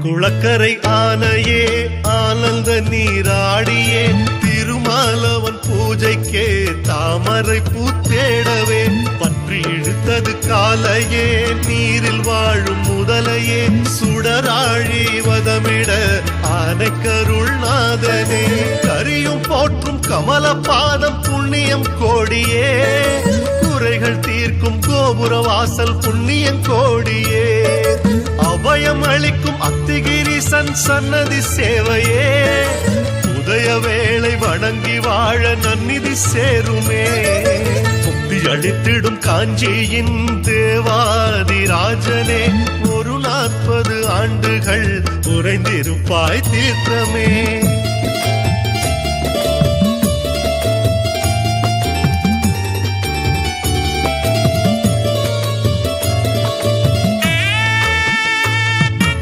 குளக்கரை ஆனையே ஆனந்த நீராடியே திருமாலவன் பூஜைக்கே தாமரை பூத்தேடவே பற்றி இழுத்தது காலையே நீரில் வாழும் முதலையே சுடராழி வதமிட ஆனைக்கருள்நாதனே கரியும் போற்றும் கமல பாதம் புண்ணியம் கோடியே குறைகள் தீர்க்கும் கோபுர வாசல் புண்ணியம் கோடியே அபயம் அளிக்கும் அத்திகிரீசன் சன்னதி சேவையே உதய வேளை வணங்கி வாழ நன்னிதி சேருமே முக்தி அளித்திடும் காஞ்சியின் தேவாதிராஜனே ஒரு 40 ஆண்டுகள் உறைந்திருப்பாய் தீர்த்தமே